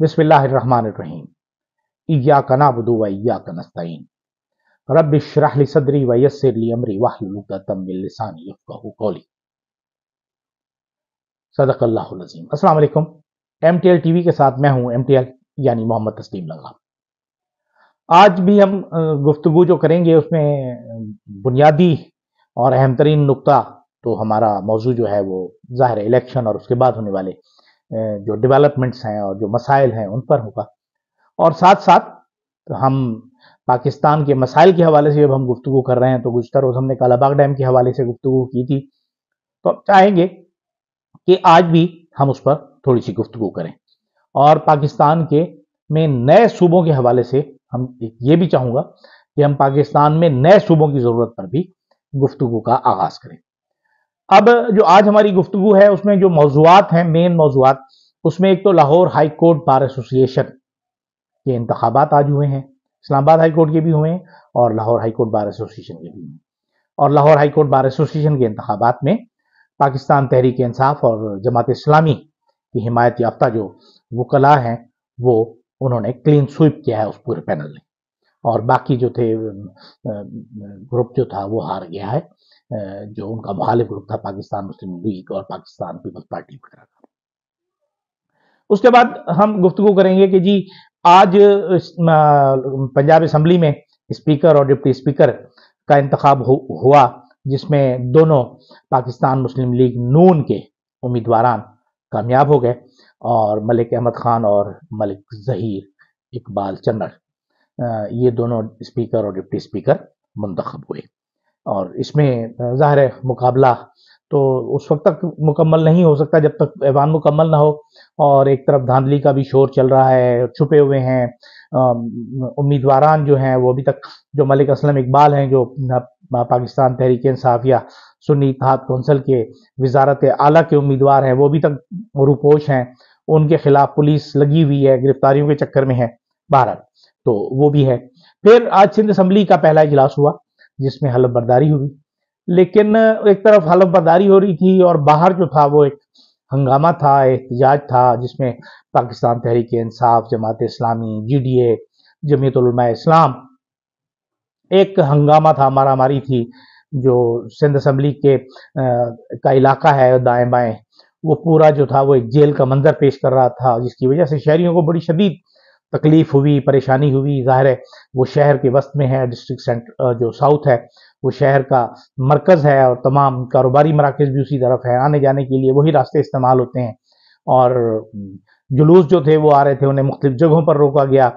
बिस्मिल्लाहिर्रहमानिर्रहीम। इय्याका नअबुदु व इय्याका नस्तईन। रब्बि इश्रह ली सदरी व यस्सिर ली अमरी वहलुल उक़दतम मिन लिसानी यफ़क़हू क़ौली। सदक़ल्लाहुल अज़ीम। अस्सलाम वालेकुम। एमटीएल टीवी के साथ मैं हूं एमटीएल यानी मोहम्मद तस्लीम लंगा। आज भी हम गुफ्तगू जो करेंगे उसमें बुनियादी और अहम तरीन नुक्ता तो हमारा मौजू जो है वो ज़ाहिर है इलेक्शन और उसके बाद होने वाले जो डेवलपमेंट्स हैं और जो मसाइल हैं उन पर होगा। और साथ साथ हम पाकिस्तान के मसाइल के हवाले से जब हम गुफ्तगू कर रहे हैं तो गुज़श्ता रोज़ हमने कालाबाग डैम के हवाले से गुफ्तगू की थी, तो अब चाहेंगे कि आज भी हम उस पर थोड़ी सी गुफ्तगू करें। और पाकिस्तान के में नए सूबों के हवाले से हम ये भी चाहूँगा कि हम पाकिस्तान में नए सूबों की ज़रूरत पर भी गुफ्तगू का आगाज़ करें। अब जो आज हमारी गुफ्तगू है उसमें जो मौज़ूआत हैं, मेन मौज़ूआत, उसमें एक तो Lahore high court bar association के इंतखाबात आज हुए हैं, इस्लामाबाद हाई कोर्ट के भी हुए हैं और Lahore high court bar association के भी हुए हैं। और Lahore high court bar association के इंतखाबात में पाकिस्तान तहरीक इंसाफ और जमात इस्लामी की हिमायत याफ्ता जो वकला हैं वो उन्होंने क्लीन स्वीप किया है उस पूरे पैनल ने, और बाकी जो थे ग्रुप जो था वो हार गया है, जो उनका मुखालिफ ग्रुप था पाकिस्तान मुस्लिम लीग और पाकिस्तान पीपल्स पार्टी वगैरह का। उसके बाद हम गुफ्तगू करेंगे कि जी आज पंजाब असम्बली में स्पीकर और डिप्टी स्पीकर का इंतखाब हुआ, जिसमें दोनों पाकिस्तान मुस्लिम लीग नून के उम्मीदवारान कामयाब हो गए और मलिक अहमद खान और मलिक ज़हीर इकबाल चन्नर ये दोनों स्पीकर और डिप्टी स्पीकर मुंतखब हुए। और इसमें ज़ाहिर है मुकाबला तो उस वक्त तक मुकम्मल नहीं हो सकता जब तक ऐवान मुकम्मल ना हो, और एक तरफ धांधली का भी शोर चल रहा है, छुपे हुए हैं उम्मीदवारान जो हैं वो अभी तक, जो मलिक असलम इकबाल हैं जो पाकिस्तान तहरीक इंसाफ या सुन्नी इत्तेहाद कौंसिल के वजारत आला के उम्मीदवार हैं, वो अभी तक रूपोश हैं, उनके खिलाफ पुलिस लगी हुई है, गिरफ्तारियों के चक्कर में है, बहरहाल तो वो भी है। फिर आज सिंध असम्बली का पहला इजलास हुआ जिसमें हलफ बर्दारी हुई, लेकिन एक तरफ हलफ बर्दारी हो रही थी और बाहर जो था वो एक हंगामा था, एहतजाज था, जिसमें पाकिस्तान तहरीक इंसाफ, जमात इस्लामी, जीडीए, जमीयत उलमा इस्लाम, एक हंगामा था, मारामारी थी। जो सिंध असम्बली के का इलाका है दाएं बाएं, वो पूरा जो था वो एक जेल का मंजर पेश कर रहा था, जिसकी वजह से शहरियों को बड़ी शदीद तकलीफ हुई, परेशानी हुई। ज़ाहिर है वो शहर के वस्त में है, डिस्ट्रिक्ट सेंटर जो साउथ है वो शहर का मरकज़ है और तमाम कारोबारी मराकज़ भी उसी तरफ है, आने जाने के लिए वही रास्ते इस्तेमाल होते हैं। और जुलूस जो थे वो आ रहे थे, उन्हें मुख्तलिफ जगहों पर रोका गया।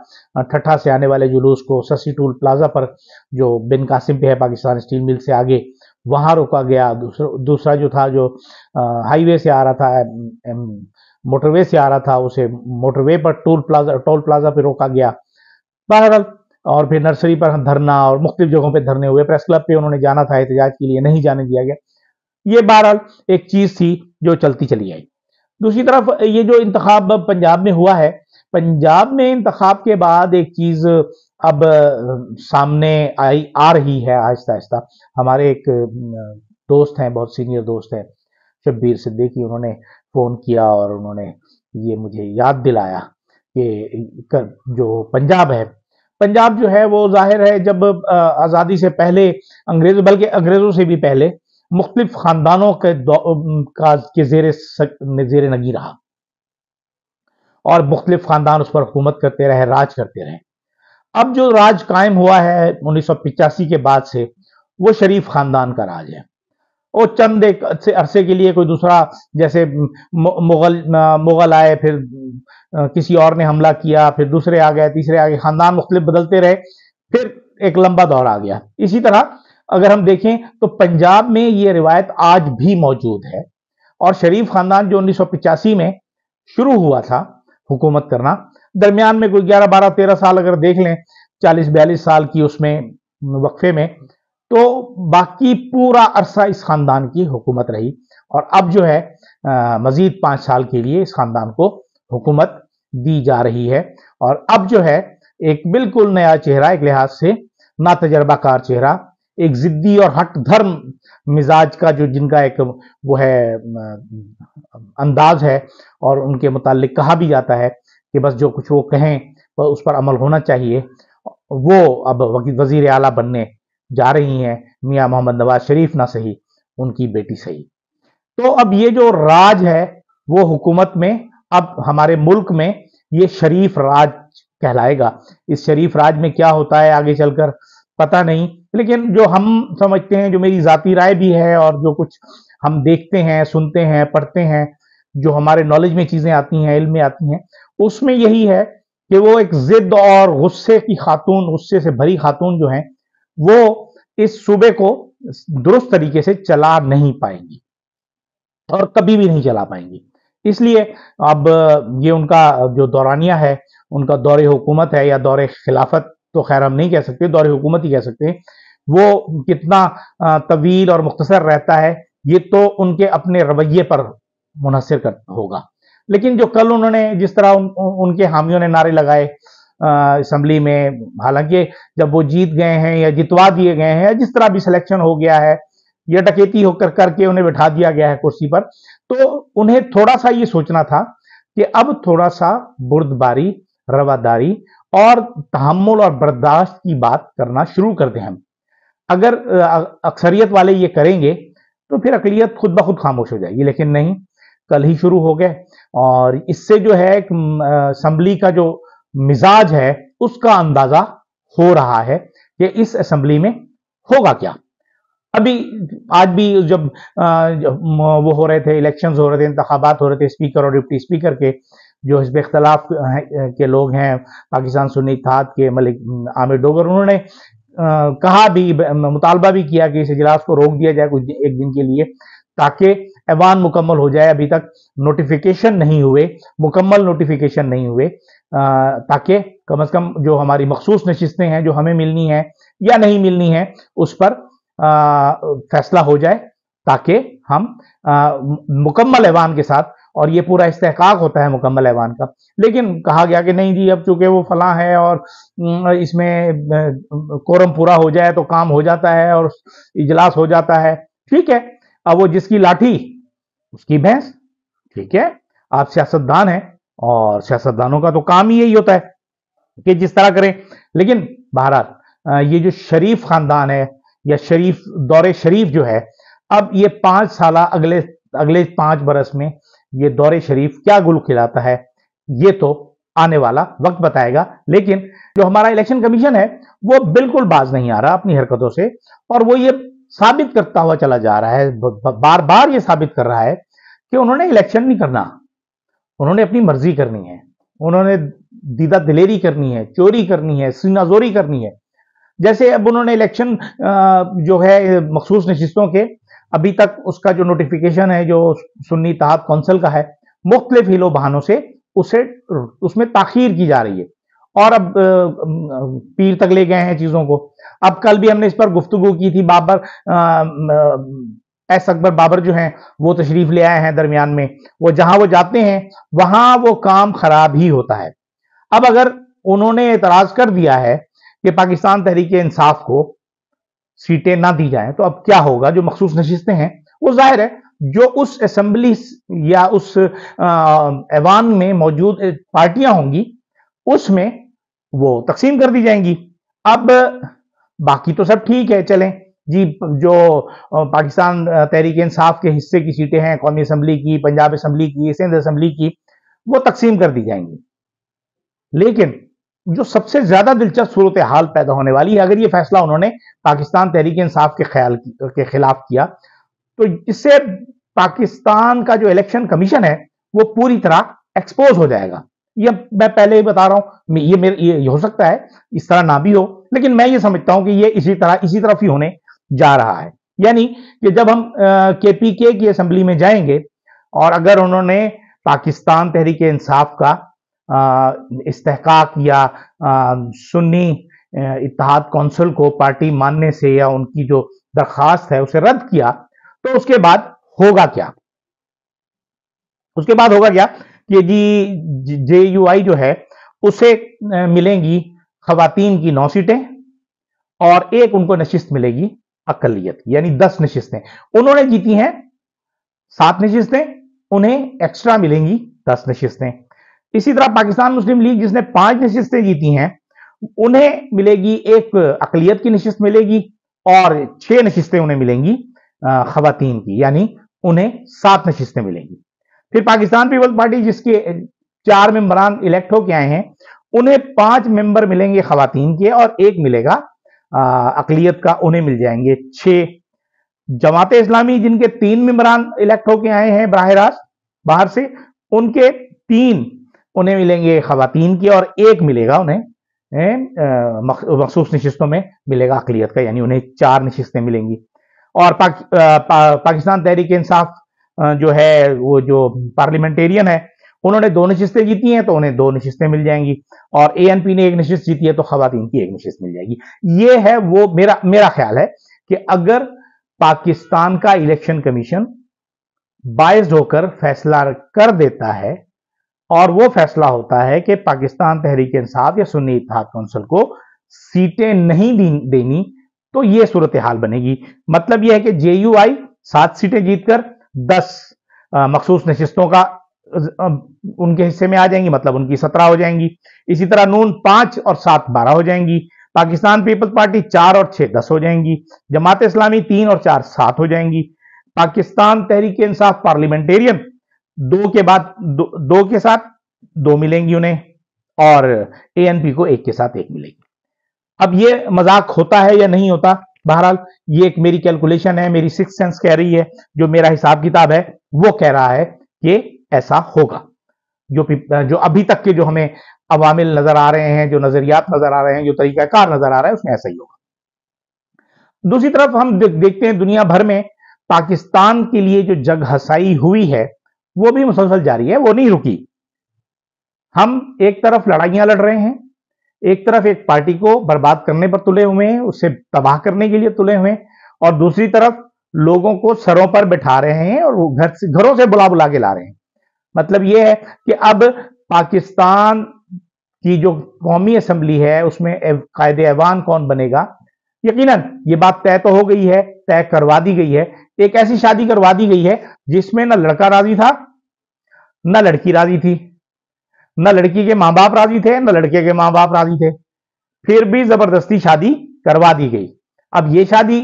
ठट्ठा से आने वाले जुलूस को ससी टूल प्लाजा पर जो बिन कासिम पे है पाकिस्तान स्टील मिल से आगे, वहाँ रोका गया। दूसरा जो था जो हाईवे से आ रहा था, मोटरवे से आ रहा था, उसे मोटरवे पर टोल प्लाजा पे रोका गया। बहरहाल और फिर नर्सरी पर धरना और मुख्तलिफ जगहों पे धरने हुए, प्रेस क्लब पे उन्होंने जाना था एहतजाज के लिए, नहीं जाने दिया गया। ये बहरहाल एक चीज़ थी जो चलती चली आई। दूसरी तरफ ये जो इंतखाब पंजाब में हुआ है, पंजाब में इंतखाब के बाद एक चीज़ अब सामने आ रही है आहिस्ता आहिस्ता। हमारे एक दोस्त हैं, बहुत सीनियर दोस्त हैं, शब्बीर सिद्दीकी, उन्होंने फ़ोन किया और उन्होंने ये मुझे याद दिलाया कि जो पंजाब है, पंजाब जो है वो ज़ाहिर है जब आज़ादी से पहले बल्कि अंग्रेज़ों से भी पहले मुख्तलिफ ख़ानदानों के ज़ेर नगी रहा और मुख्तलिफ ख़ानदान उस पर हुकूमत करते रहे, राज करते रहे। अब जो राज कायम हुआ है 1985 के बाद से, वो शरीफ ख़ानदान का राज है। वो चंद एक अरसे के लिए कोई दूसरा, जैसे मुगल आए, फिर किसी और ने हमला किया, फिर दूसरे आ गए, तीसरे आ गए, खानदान मुख्तलिफ बदलते रहे, फिर एक लंबा दौर आ गया। इसी तरह अगर हम देखें तो पंजाब में ये रिवायत आज भी मौजूद है। और शरीफ खानदान जो 1985 में शुरू हुआ था हुकूमत करना, दरमियान में कोई 11, 12, 13 साल अगर देख लें, 40-42 साल की उसमें वक्फे में, तो बाकी पूरा अरसा इस खानदान की हुकूमत रही। और अब जो है मजीद 5 साल के लिए इस खानदान को हुकूमत दी जा रही है। और अब जो है एक बिल्कुल नया चेहरा, एक लिहाज से ना तजर्बाकार चेहरा, एक जिद्दी और हट धर्म मिजाज का जो जिनका एक वो है अंदाज है, और उनके मुतालिक कहा भी जाता है कि बस जो कुछ वो कहें तो उस पर अमल होना चाहिए, वो अब वजीर आला बनने जा रही हैं मियां मोहम्मद नवाज शरीफ ना सही, उनकी बेटी सही। तो अब ये जो राज है वो हुकूमत में, अब हमारे मुल्क में ये शरीफ राज कहलाएगा। इस शरीफ राज में क्या होता है आगे चलकर पता नहीं, लेकिन जो हम समझते हैं, जो मेरी जाती राय भी है, और जो कुछ हम देखते हैं, सुनते हैं, पढ़ते हैं, जो हमारे नॉलेज में चीजें आती हैं, इल्म में आती हैं, उसमें यही है कि वो एक जिद और गुस्से की खातून, गुस्से से भरी खातून जो है, वो इस सूबे को दुरुस्त तरीके से चला नहीं पाएंगी और कभी भी नहीं चला पाएंगी। इसलिए अब ये उनका जो दौरानिया है, उनका दौरे हुकूमत है या दौरे खिलाफत, तो खैर हम नहीं कह सकते, दौरे हुकूमत ही कह सकते हैं, वो कितना तवील और मुख्तसर रहता है, ये तो उनके अपने रवैये पर मुनहसर होगा। लेकिन जो कल उन्होंने जिस तरह उनके हामियों ने नारे लगाए असेंबली में, हालांकि जब वो जीत गए हैं या जितवा दिए गए हैं, जिस तरह भी सिलेक्शन हो गया है या डकैती होकर करके उन्हें बिठा दिया गया है कुर्सी पर, तो उन्हें थोड़ा सा ये सोचना था कि अब थोड़ा सा बुर्दबारी, रवादारी और तहम्मुल और बर्दाश्त की बात करना शुरू कर दें हम। अगर अक्सरियत वाले ये करेंगे तो फिर अकलियत खुद ब खुद खामोश हो जाएगी, लेकिन नहीं, कल ही शुरू हो गए। और इससे जो है असेंबली का जो मिजाज है उसका अंदाजा हो रहा है कि इस असेंबली में होगा क्या। अभी आज भी जब वो हो रहे थे, इलेक्शंस हो रहे थे, इंतखाबात हो रहे थे स्पीकर और डिप्टी स्पीकर के, जो हिस्ब इख्तलाफ के लोग हैं, पाकिस्तान सुन्नी इत्तेहाद के मलिक आमिर डोगर, उन्होंने कहा भी, मुतालबा भी किया कि इस इजलास को रोक दिया जाए कुछ एक दिन के लिए, ताकि ऐवान मुकम्मल हो जाए। अभी तक नोटिफिकेशन नहीं हुए, मुकम्मल नोटिफिकेशन नहीं हुए, ताकि कम से कम जो हमारी मखसूस नशिस्तें हैं जो हमें मिलनी है या नहीं मिलनी है उस पर फैसला हो जाए, ताकि हम मुकम्मल ऐवान के साथ, और ये पूरा इस्तेहकाक होता है मुकम्मल ऐवान का। लेकिन कहा गया कि नहीं जी, अब चूंकि वो फलां है और इसमें कोरम पूरा हो जाए तो काम हो जाता है और इजलास हो जाता है, ठीक है। अब वो जिसकी लाठी उसकी भैंस, ठीक है। आप सियासतदान हैं और सियासतदानों का तो काम ही यही होता है कि जिस तरह करें। लेकिन बहरहाल ये जो शरीफ खानदान है या शरीफ दौरे शरीफ जो है, अब ये 5 साल अगले 5 बरस में ये दौरे शरीफ क्या गुल खिलाता है, ये तो आने वाला वक्त बताएगा। लेकिन जो हमारा इलेक्शन कमीशन है वो बिल्कुल बाज नहीं आ रहा अपनी हरकतों से, और वो ये साबित करता हुआ चला जा रहा है, बार बार ये साबित कर रहा है कि उन्होंने इलेक्शन नहीं करना, उन्होंने अपनी मर्जी करनी है, उन्होंने दीदा दिलेरी करनी है, चोरी करनी है, सीनाजोरी करनी है। जैसे अब उन्होंने इलेक्शन जो है मखसूस नशिस्तों के, अभी तक उसका जो नोटिफिकेशन है जो सुन्नी इत्तेहाद कौंसिल का है, मुख्तलिफ हिलो बहानों से उसमें ताखीर की जा रही है, और अब पीर तक ले गए हैं चीजों को। अब कल भी हमने इस पर गुफ्तगू की थी, बाबर एस अकबर बाबर जो हैं वो तशरीफ ले आए हैं दरमियान में, वो जहां वो जाते हैं वहां वो काम खराब ही होता है। अब अगर उन्होंने एतराज कर दिया है कि पाकिस्तान तहरीक इंसाफ को सीटें ना दी जाएं, तो अब क्या होगा, जो मखसूस नशिस्तें हैं वो जाहिर है जो उस असेंबली या उस ऐवान में मौजूद पार्टियां होंगी उसमें वो तकसीम कर दी जाएंगी। अब बाकी तो सब ठीक है, चलें जी, जो पाकिस्तान तहरीक इंसाफ के हिस्से की सीटें हैं, कौमी असेंबली की, पंजाब असेंबली की, सिंध असेंबली की, वो तकसीम कर दी जाएंगी। लेकिन जो सबसे ज्यादा दिलचस्प सूरत हाल पैदा होने वाली है, अगर ये फैसला उन्होंने पाकिस्तान तहरीक इंसाफ के खिलाफ किया, तो इससे पाकिस्तान का जो इलेक्शन कमीशन है वो पूरी तरह एक्सपोज हो जाएगा। ये मैं पहले ही बता रहा हूं, ये हो सकता है इस तरह ना भी हो, लेकिन मैं ये समझता हूं कि ये इसी तरफ ही होने जा रहा है। यानी कि जब हम केपीके की असेंबली में जाएंगे और अगर उन्होंने पाकिस्तान तहरीक इंसाफ का इस्तेहकाक या सुन्नी इत्तेहाद कौंसिल को पार्टी मानने से या उनकी जो दरखास्त है उसे रद्द किया, तो उसके बाद होगा क्या? उसके बाद होगा क्या कि जी JUI जो है उसे मिलेंगी खवातीन की 9 सीटें और एक उनको नशिस्त मिलेगी अकलियत, यानी 10 नशिस्तें। उन्होंने जीती हैं 7 नशिस्तें, उन्हें एक्स्ट्रा मिलेंगी 10 नशिस्तें। इसी तरह पाकिस्तान मुस्लिम लीग जिसने 5 नशिस्तें जीती हैं, उन्हें मिलेगी एक अकलियत की नशिस्त मिलेगी और 6 नशिस्तें उन्हें मिलेंगी खवातीन की, यानी उन्हें 7 नशिस्तें मिलेंगी। फिर पाकिस्तान पीपल्स पार्टी जिसके 4 मेंबरान इलेक्ट होके आए हैं, उन्हें 5 मेंबर मिलेंगे खवातीन के और 1 मिलेगा अकलियत का, उन्हें मिल जाएंगे 6। जमात इस्लामी जिनके 3 मेंबरान इलेक्ट होके आए हैं बराह रास्त बाहर से, उनके 3 उन्हें मिलेंगे खवातीन के और 1 मिलेगा उन्हें मखसूस नशिस्तों में मिलेगा अकलियत का, यानी उन्हें 4 नशिस्तें मिलेंगी। और पाकिस्तान तहरीक इंसाफ जो है, वो जो पार्लियामेंटेरियन है, उन्होंने 2 नशिस्तें जीती हैं तो उन्हें 2 नशिस्तें मिल जाएंगी, और एएनपी ने 1 नशिस्त जीती है तो खवातीन की 1 नशिस्त मिल जाएगी। ये है वो मेरा ख्याल है कि अगर पाकिस्तान का इलेक्शन कमीशन बायस्ड होकर फैसला कर देता है और वो फैसला होता है कि पाकिस्तान तहरीक इंसाफ या सुन्नी इत्तेहाद कौंसिल को सीटें नहीं देनी, तो ये सूरत हाल बनेगी। मतलब यह है कि जेयूआई 7 सीटें जीतकर 10 मखसूस नशिस्तों का उनके हिस्से में आ जाएंगी, मतलब उनकी 17 हो जाएंगी। इसी तरह नून 5 और 7 12 हो जाएंगी। पाकिस्तान पीपल्स पार्टी 4 और 6 10 हो जाएंगी। जमात इस्लामी 3 और 4 7 हो जाएंगी। पाकिस्तान तहरीक इंसाफ पार्लियामेंटेरियन 2 के बाद 2 के साथ 2 मिलेंगी उन्हें, और एएनपी को 1 के साथ 1 मिलेगी। अब ये मजाक होता है या नहीं होता, बहरहाल ये एक मेरी कैलकुलेशन है, मेरी सिक्स सेंस कह रही है, जो मेरा हिसाब किताब है वो कह रहा है कि ऐसा होगा। जो अभी तक के जो हमें अवामिल नजर आ रहे हैं, जो नजरियात नजर आ रहे हैं, जो तरीकाकार नजर आ रहा है, उसमें ऐसा ही होगा। दूसरी तरफ हम देखते हैं दुनिया भर में पाकिस्तान के लिए जो जग हसाई हुई है वो भी मुसलसल जारी है, वो नहीं रुकी। हम एक तरफ लड़ाइयां लड़ रहे हैं, एक तरफ एक पार्टी को बर्बाद करने पर तुले हुए हैं, उसे तबाह करने के लिए तुले हुए हैं, और दूसरी तरफ लोगों को सरों पर बिठा रहे हैं और घरों से बुला बुला के ला रहे हैं। मतलब यह है कि अब पाकिस्तान की जो कौमी असम्बली है उसमें कायदे ऐवान कौन बनेगा, यकीनन ये बात तय तो हो गई है, तय करवा दी गई है। एक ऐसी शादी करवा दी गई है जिसमें न लड़का राजी था, न लड़की राजी थी, न लड़की के मां बाप राजी थे, न लड़के के मां बाप राजी थे, फिर भी जबरदस्ती शादी करवा दी गई। अब ये शादी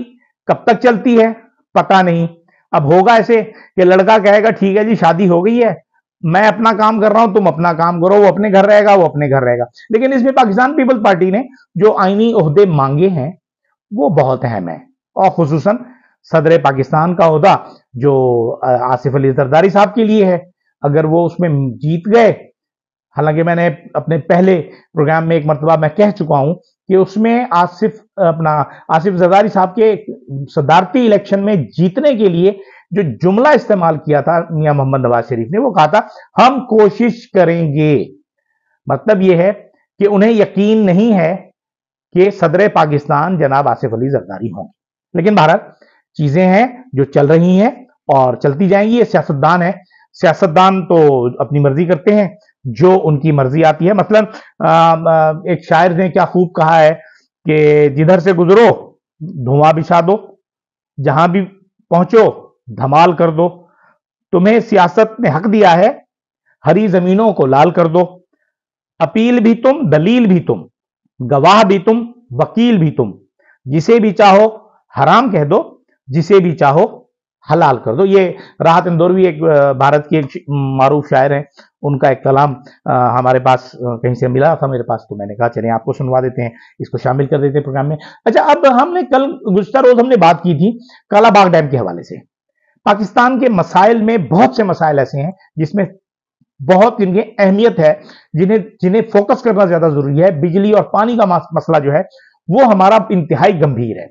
कब तक चलती है पता नहीं। अब होगा ऐसे कि लड़का कहेगा ठीक है जी शादी हो गई है, मैं अपना काम कर रहा हूं, तुम अपना काम करो, वो अपने घर रहेगा, वो अपने घर रहेगा। लेकिन इसमें पाकिस्तान पीपल्स पार्टी ने जो आईनी ओहदे मांगे हैं वो बहुत अहम है, और खुसूसन सदर पाकिस्तान का ओहदा जो आसिफ अली जरदारी साहब के लिए है, अगर वो उसमें जीत गए, हालांकि मैंने अपने पहले प्रोग्राम में एक मरतबा मैं कह चुका हूं कि उसमें आसिफ जरदारी साहब के सदारती इलेक्शन में जीतने के लिए जो जुमला इस्तेमाल किया था मियां मोहम्मद नवाज शरीफ ने, वो कहा था हम कोशिश करेंगे। मतलब यह है कि उन्हें यकीन नहीं है कि सदर पाकिस्तान जनाब आसिफ अली जरदारी होंगे। लेकिन भारत चीजें हैं जो चल रही हैं और चलती जाएंगी। ये सियासतदान है, सियासतदान तो अपनी मर्जी करते हैं, जो उनकी मर्जी आती है। मतलब एक शायर ने क्या खूब कहा है कि जिधर से गुजरो धुआं बिछा दो, जहां भी पहुंचो धमाल कर दो, तुम्हें सियासत ने हक दिया है, हरी जमीनों को लाल कर दो, अपील भी तुम, दलील भी तुम, गवाह भी तुम, वकील भी तुम, जिसे भी चाहो हराम कह दो, जिसे भी चाहो हलाल कर दो। ये राहत इंदौरवी एक भारत की एक मारूफ शायर है, उनका एक कलाम हमारे पास कहीं से मिला था मेरे पास, तो मैंने कहा चलिए आपको सुनवा देते हैं, इसको शामिल कर देते हैं प्रोग्राम में। अच्छा, अब हमने कल गुज़श्ता रोज हमने बात की थी कालाबाग डैम के हवाले से। पाकिस्तान के मसाइल में बहुत से मसाइल ऐसे हैं जिसमें बहुत इनकी अहमियत है, जिन्हें फोकस करना ज्यादा जरूरी है। बिजली और पानी का मसला जो है वो हमारा इंतहाई गंभीर है।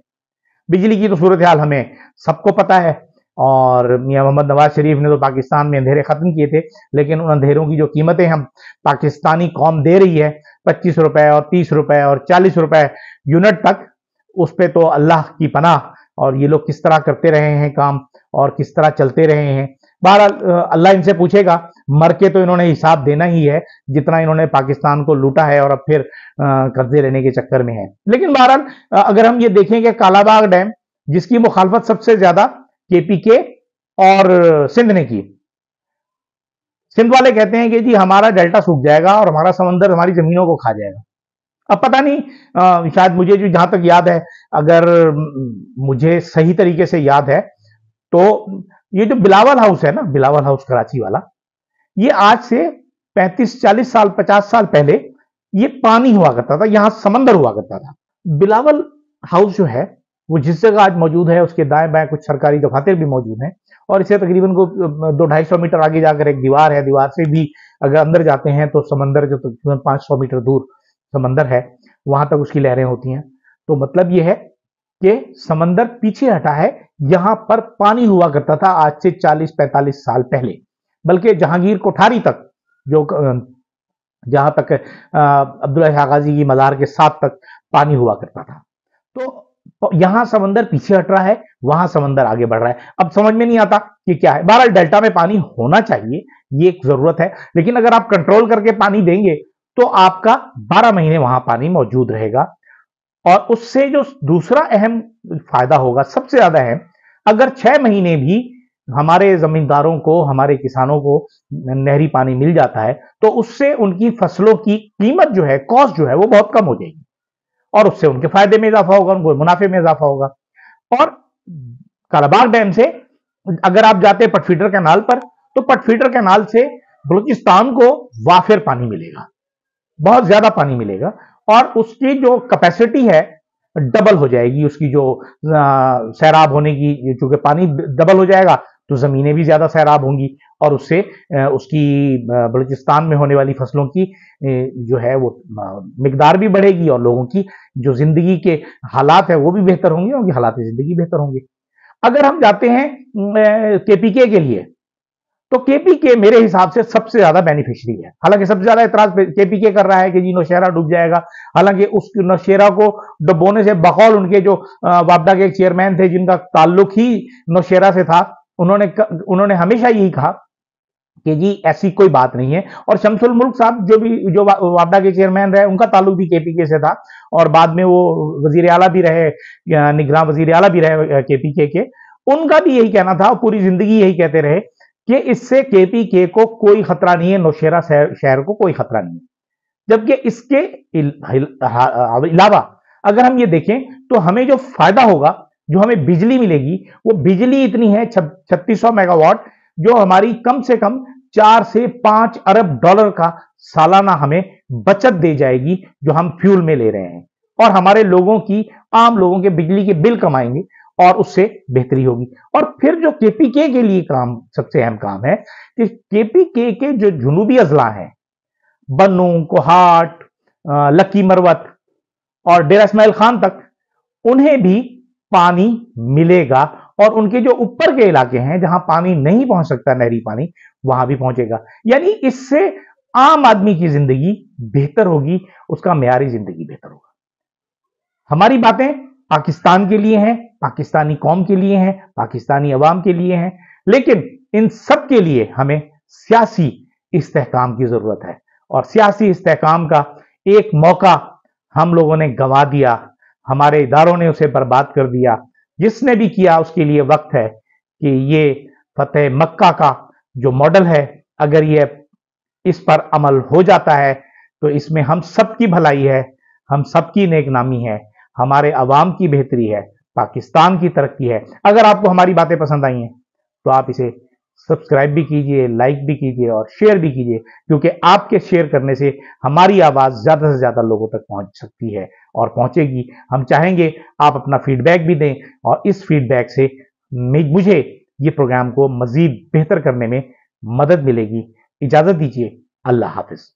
बिजली की तो सूरत हाल हमें सबको पता है, और मियां मोहम्मद नवाज शरीफ ने तो पाकिस्तान में अंधेरे खत्म किए थे, लेकिन उन अंधेरों की जो कीमतें हम पाकिस्तानी कौम दे रही है, 25 रुपए और 30 रुपए और 40 रुपए यूनिट तक, उस पर तो अल्लाह की पनाह। और ये लोग किस तरह करते रहे हैं काम और किस तरह चलते रहे हैं, बहरहाल अल्लाह इनसे पूछेगा। मर के तो इन्होंने हिसाब देना ही है जितना इन्होंने पाकिस्तान को लूटा है और अब फिर कर्जे लेने के चक्कर में है। लेकिन बहरहाल अगर हम ये देखें कि कालाबाग डैम जिसकी मुखालफत सबसे ज्यादा केपीके और सिंध ने की, सिंध वाले कहते हैं कि जी हमारा डेल्टा सूख जाएगा और हमारा समंदर हमारी जमीनों को खा जाएगा। अब पता नहीं, शायद मुझे जो जहां तक याद है, अगर मुझे सही तरीके से याद है, तो ये जो बिलावल हाउस है ना, बिलावल हाउस कराची वाला, ये आज से 35-40 साल 50 साल पहले ये पानी हुआ करता था, यहां समंदर हुआ करता था। बिलावल हाउस जो है वो जिस जगह आज मौजूद है, उसके दाएं बाएं कुछ सरकारी दफातर भी मौजूद हैं, और इसे तकरीबन को 200-250 मीटर आगे जाकर एक दीवार है, दीवार से भी अगर अंदर जाते हैं तो समंदर जो तकरीबन 500 मीटर दूर समंदर है, वहां तक उसकी लहरें होती हैं। तो मतलब यह है कि समंदर पीछे हटा है, यहां पर पानी हुआ करता था आज से 40-45 साल पहले, बल्कि जहांगीर कोठारी तक, जो जहां तक अब्दुल्ला शाह गाजी की मज़ार के साथ तक पानी हुआ करता था। तो यहां समंदर पीछे हट रहा है, वहां समंदर आगे बढ़ रहा है। अब समझ में नहीं आता कि क्या है। बहरहाल डेल्टा में पानी होना चाहिए, ये एक जरूरत है, लेकिन अगर आप कंट्रोल करके पानी देंगे तो आपका 12 महीने वहां पानी मौजूद रहेगा। और उससे जो दूसरा अहम फायदा होगा, सबसे ज्यादा है, अगर 6 महीने भी हमारे जमींदारों को, हमारे किसानों को नहरी पानी मिल जाता है, तो उससे उनकी फसलों की कीमत जो है, कॉस्ट जो है, वो बहुत कम हो जाएगी, और उससे उनके फायदे में इजाफा होगा, उनको मुनाफे में इजाफा होगा। और कालाबाग डैम से अगर आप जाते हैं पटफीडर कैनाल पर, तो पटफीडर कैनाल से बलूचिस्तान को वाफिर पानी मिलेगा, बहुत ज्यादा पानी मिलेगा, और उसकी जो कैपेसिटी है डबल हो जाएगी, उसकी जो सैराब होने की, चूंकि पानी डबल हो जाएगा तो जमीनें भी ज्यादा सैराब होंगी, और उससे उसकी बलूचिस्तान में होने वाली फसलों की जो है वो मिकदार भी बढ़ेगी, और लोगों की जो जिंदगी के हालात है वो भी बेहतर होंगे, उनकी हालात जिंदगी बेहतर होंगे। अगर हम जाते हैं केपीके के लिए, तो केपीके मेरे हिसाब से सबसे ज्यादा बेनिफिशियरी है। हालांकि सबसे ज्यादा इतराज केपीके कर रहा है कि जी नौशेरा डूब जाएगा, हालांकि उस नौशेरा को डुबोने से बकौल उनके जो वापडा के एक चेयरमैन थे जिनका ताल्लुक ही नौशेरा से था, उन्होंने हमेशा यही कहा कि जी ऐसी कोई बात नहीं है। और शमसुल मुल्क साहब जो वापडा के चेयरमैन रहे, उनका ताल्लुक भी केपीके से था, और बाद में वो वजीर आला भी रहे, निगरान वजीर आला भी रहे केपीके के। उनका भी यही कहना था, और पूरी जिंदगी यही कहते रहे कि इससे केपीके को कोई खतरा नहीं है, नौशेरा शहर को कोई खतरा नहीं है। जबकि इसके अलावा अगर हम ये देखें तो हमें जो फायदा होगा, जो हमें बिजली मिलेगी, वो बिजली इतनी है 3600 मेगावाट, जो हमारी कम से कम 4 से 5 अरब डॉलर का सालाना हमें बचत दे जाएगी, जो हम फ्यूल में ले रहे हैं, और हमारे लोगों की, आम लोगों के बिजली के बिल कम आएंगे, और उससे बेहतरी होगी। और फिर जो केपीके के लिए काम, सबसे अहम काम है कि केपीके के जो जुनूबी अजला हैं, बन्नू, कोहाट, लक्की मरवत और डेरा इस्माइल खान तक, उन्हें भी पानी मिलेगा, और उनके जो ऊपर के इलाके हैं जहां पानी नहीं पहुंच सकता, नहरी पानी, वहां भी पहुंचेगा। यानी इससे आम आदमी की जिंदगी बेहतर होगी, उसका मेयारी जिंदगी बेहतर होगा। हमारी बातें पाकिस्तान के लिए हैं, पाकिस्तानी कौम के लिए हैं, पाकिस्तानी अवाम के लिए हैं, लेकिन इन सब के लिए हमें सियासी इस्तेहकाम की जरूरत है, और सियासी इस्तेहकाम का एक मौका हम लोगों ने गंवा दिया, हमारे इदारों ने उसे बर्बाद कर दिया। जिसने भी किया उसके लिए वक्त है कि ये फतेह मक्का का जो मॉडल है, अगर ये इस पर अमल हो जाता है तो इसमें हम सबकी भलाई है, हम सबकी नेकनामी है, हमारे अवाम की बेहतरी है, पाकिस्तान की तरक्की है। अगर आपको हमारी बातें पसंद आई हैं तो आप इसे सब्सक्राइब भी कीजिए, लाइक भी कीजिए और शेयर भी कीजिए, क्योंकि आपके शेयर करने से हमारी आवाज़ ज़्यादा से ज़्यादा लोगों तक पहुंच सकती है और पहुंचेगी। हम चाहेंगे आप अपना फीडबैक भी दें, और इस फीडबैक से मुझे ये प्रोग्राम को मज़ीद बेहतर करने में मदद मिलेगी। इजाज़त दीजिए, अल्लाह हाफ़िज़।